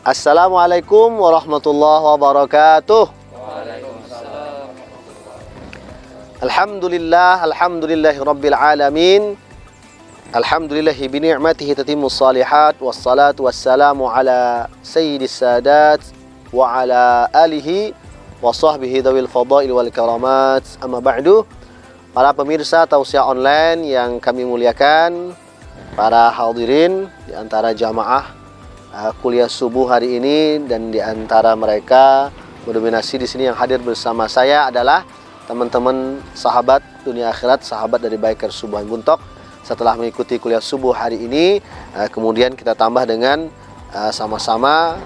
Assalamualaikum warahmatullahi wabarakatuh. Waalaikumsalam. Alhamdulillahi rabbil alamin. Alhamdulillahi bi ni'matihi tatimmus shalihat, wassalatu wassalamu ala sayyidis sadat wa ala alihi wa sahbihi dzawil fadail wal karamat. Amma ba'du. Para pemirsa Tausiah Online yang kami muliakan, para hadirin di antara jamaah kuliah subuh hari ini, dan di antara mereka mendominasi di sini yang hadir bersama saya adalah teman-teman sahabat dunia akhirat, sahabat dari Biker Subuhan Buntok. Setelah mengikuti kuliah subuh hari ini, kemudian kita tambah dengan sama-sama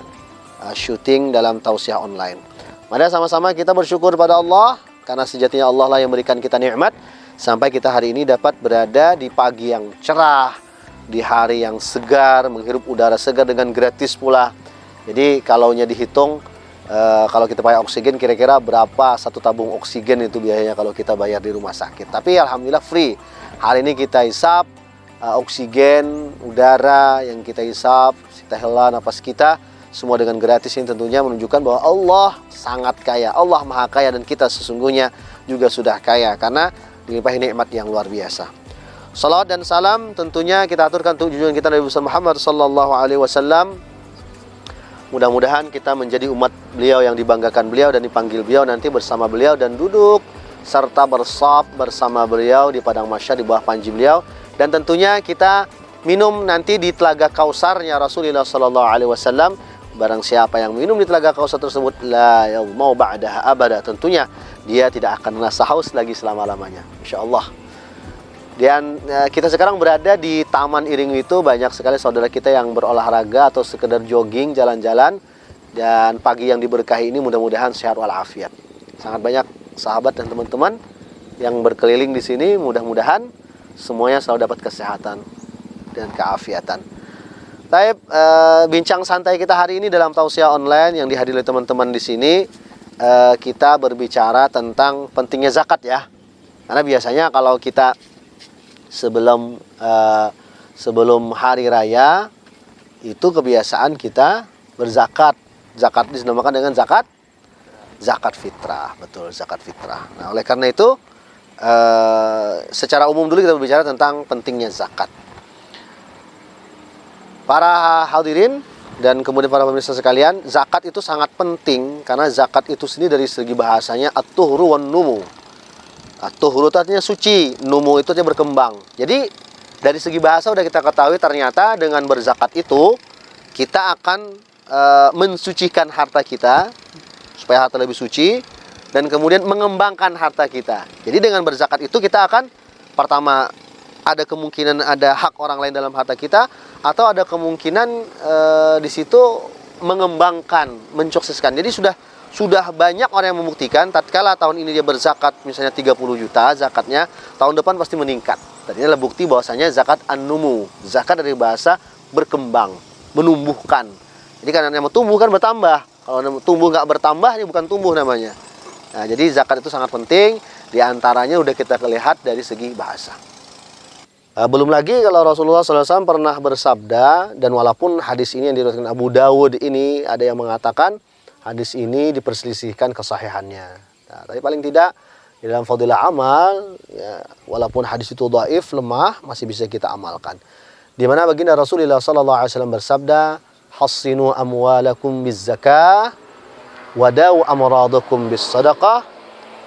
syuting dalam Tausiah Online. Mari sama-sama kita bersyukur pada Allah, karena sejatinya Allah lah yang memberikan kita nikmat sampai kita hari ini dapat berada di pagi yang cerah, di hari yang segar, menghirup udara segar dengan gratis pula. Jadi kalaunya dihitung, kalau kita pakai oksigen, kira-kira berapa satu tabung oksigen itu biayanya kalau kita bayar di rumah sakit. Tapi alhamdulillah free. Hari ini kita hisap oksigen, udara yang kita hisap, kita hela nafas kita, semua dengan gratis. Ini tentunya menunjukkan bahwa Allah sangat kaya, Allah maha kaya, dan kita sesungguhnya juga sudah kaya karena dilimpahi nikmat yang luar biasa. Salawat dan salam tentunya kita aturkan untuk junjungan kita Nabi Muhammad sallallahu alaihi wasallam. Mudah-mudahan kita menjadi umat beliau yang dibanggakan beliau dan dipanggil beliau nanti bersama beliau dan duduk serta bersaf bersama beliau di padang mahsyar di bawah panji beliau, dan tentunya kita minum nanti di telaga Kausarnya Rasulullah sallallahu alaihi wasallam. Barang siapa yang minum di telaga Kausar tersebut, la yaumau ba'daha abada, tentunya dia tidak akan merasa haus lagi selama-lamanya, insyaallah. Dan kita sekarang berada di Taman Iring itu, banyak sekali saudara kita yang berolahraga atau sekedar jogging, jalan-jalan. Dan pagi yang diberkahi ini mudah-mudahan sehat walafiat. Sangat banyak sahabat dan teman-teman yang berkeliling di sini, mudah-mudahan semuanya selalu dapat kesehatan dan keafiatan. Taib, bincang santai kita hari ini dalam Tausiah Online yang dihadiri oleh teman-teman di sini, kita berbicara tentang pentingnya zakat ya. Karena biasanya kalau kita sebelum hari raya itu kebiasaan kita berzakat. Zakat dinamakan dengan zakat fitrah, betul, zakat fitrah. Nah, oleh karena itu secara umum dulu kita berbicara tentang pentingnya zakat. Para hadirin dan kemudian para pemirsa sekalian, zakat itu sangat penting karena zakat itu sendiri dari segi bahasanya at-tuhru wan numu. Tuhur itu artinya suci, numu itu artinya berkembang. Jadi dari segi bahasa udah kita ketahui ternyata dengan berzakat itu kita akan mensucikan harta kita supaya harta lebih suci, dan kemudian mengembangkan harta kita. Jadi dengan berzakat itu kita akan pertama ada kemungkinan ada hak orang lain dalam harta kita, atau ada kemungkinan di situ mengembangkan, mensukseskan. Jadi sudah banyak orang yang membuktikan tatkala tahun ini dia berzakat misalnya 30 juta zakatnya, tahun depan pasti meningkat. Tadinya adalah bukti bahwasanya zakat an-numu. Zakat dari bahasa berkembang, menumbuhkan. Jadi karena yang tumbuh kan bertambah. Kalau tumbuh nggak bertambah ini bukan tumbuh namanya. Nah, jadi zakat itu sangat penting. Di antaranya udah kita lihat dari segi bahasa. Belum lagi kalau Rasulullah SAW pernah bersabda, dan walaupun hadis ini yang diriwayatkan Abu Dawud ini ada yang mengatakan hadis ini diperselisihkan kesahihannya. Nah, tapi paling tidak di dalam fadilah amal, ya, walaupun hadis itu dhaif, lemah, masih bisa kita amalkan. Di mana baginda Rasulullah SAW bersabda, "Hassinu amwalakum bizzakah, wadaw amradakum bis-sadaqah,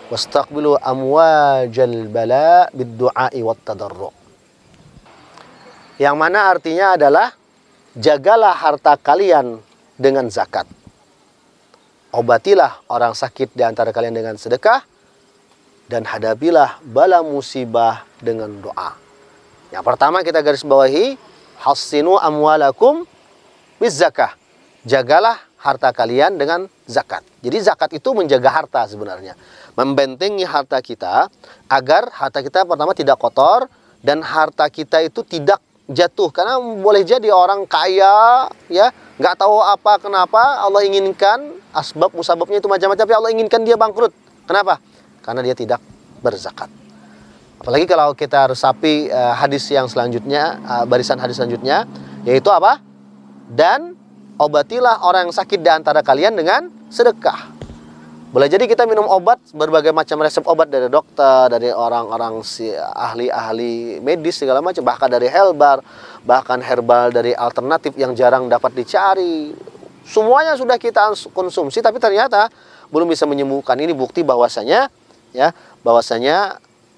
wastaqbilu amwajal bala bid-du'ai wat-tadarru'." Yang mana artinya adalah jagalah harta kalian dengan zakat. Obatilah orang sakit di antara kalian dengan sedekah, dan hadapilah bala musibah dengan doa. Yang pertama kita garis bawahi, hassinu amwalakum bizzakah. Jagalah harta kalian dengan zakat. Jadi zakat itu menjaga harta sebenarnya. Membentengi harta kita agar harta kita pertama tidak kotor dan harta kita itu tidak jatuh. Karena boleh jadi orang kaya ya, nggak tahu apa kenapa Allah inginkan, asbab musababnya itu macam-macam, tapi Allah inginkan dia bangkrut. Kenapa? Karena dia tidak berzakat. Apalagi kalau kita resapi hadis yang selanjutnya, barisan hadis selanjutnya, yaitu apa? Dan obatilah orang yang sakit di antara kalian dengan sedekah. Boleh jadi kita minum obat, berbagai macam resep obat dari dokter, dari orang-orang ahli-ahli medis segala macam, bahkan dari bahkan herbal dari alternatif yang jarang dapat dicari. Semuanya sudah kita konsumsi, tapi ternyata belum bisa menyembuhkan. Ini bukti bahwasanya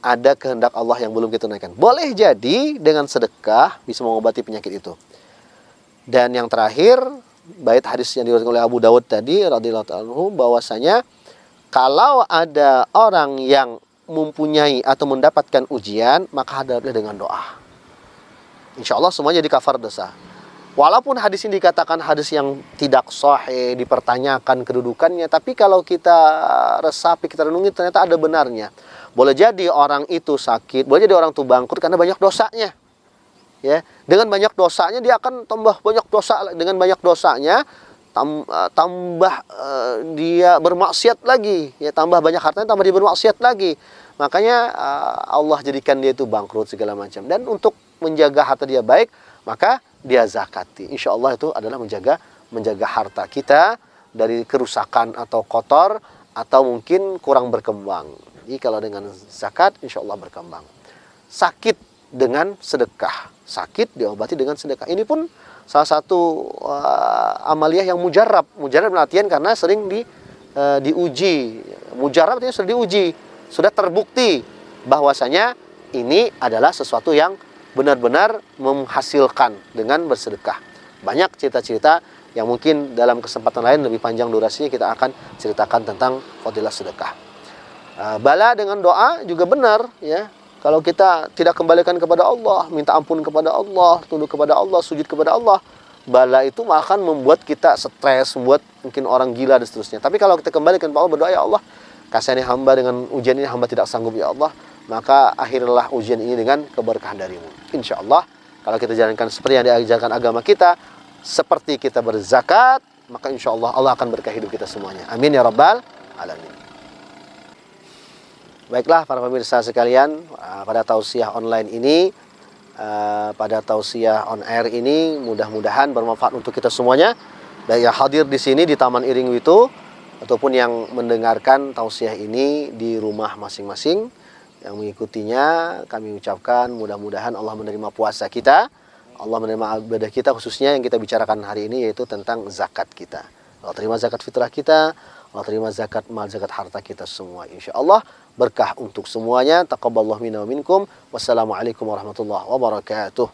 ada kehendak Allah yang belum kita tunaikan. Boleh jadi dengan sedekah bisa mengobati penyakit itu. Dan yang terakhir, bait hadis yang diriwayatkan oleh Abu Dawud tadi radhiyallahu anhu, bahwasanya kalau ada orang yang mempunyai atau mendapatkan ujian, maka hadapilah dengan doa. Insya Allah semuanya jadi kafar dosa. Walaupun hadis ini dikatakan hadis yang tidak sahih, dipertanyakan kedudukannya, tapi kalau kita resapi, kita renungi, ternyata ada benarnya. Boleh jadi orang itu sakit, boleh jadi orang itu bangkrut karena banyak dosanya. Ya, dengan banyak dosanya dia akan tambah banyak dosa. Dengan banyak dosanya tambah dia bermaksiat lagi, ya, tambah banyak hartanya, tambah dia bermaksiat lagi. Makanya Allah jadikan dia itu bangkrut segala macam. Dan untuk menjaga harta dia baik, maka dia zakati. Insya Allah itu adalah menjaga harta kita dari kerusakan atau kotor atau mungkin kurang berkembang. Jadi kalau dengan zakat, insya Allah berkembang. Sakit dengan sedekah, sakit diobati dengan sedekah. Ini pun salah satu amaliyah yang mujarab latihan karena sering diuji. Mujarab artinya sudah diuji, sudah terbukti bahwasanya ini adalah sesuatu yang benar-benar menghasilkan dengan bersedekah. Banyak cerita-cerita yang mungkin dalam kesempatan lain lebih panjang durasinya kita akan ceritakan tentang fadilah sedekah. Bala dengan doa juga benar, ya. Kalau kita tidak kembalikan kepada Allah, minta ampun kepada Allah, tunduk kepada Allah, sujud kepada Allah, bala itu akan membuat kita stres, membuat mungkin orang gila dan seterusnya. Tapi kalau kita kembalikan kepada Allah, berdoa, ya Allah, kasihani hamba dengan ujian ini, hamba tidak sanggup ya Allah, maka akhirlah ujian ini dengan keberkahan darimu. Insya Allah, kalau kita jalankan seperti yang diajarkan agama kita, seperti kita berzakat, maka insya Allah Allah akan berkah hidup kita semuanya. Amin ya rabbal alamin. Baiklah para pemirsa sekalian, pada tausiah online ini, pada tausiah on air ini, mudah-mudahan bermanfaat untuk kita semuanya. Baik yang hadir di sini di Taman Iring Witu, ataupun yang mendengarkan tausiah ini di rumah masing-masing, yang mengikutinya, kami ucapkan mudah-mudahan Allah menerima puasa kita, Allah menerima ibadah kita, khususnya yang kita bicarakan hari ini, yaitu tentang zakat kita. Allah terima zakat fitrah kita, Allah terima zakat mal, zakat harta kita semua. Insya Allah berkah untuk semuanya. Taqabbalallahu minna wa minkum. Wassalamualaikum warahmatullahi wabarakatuh.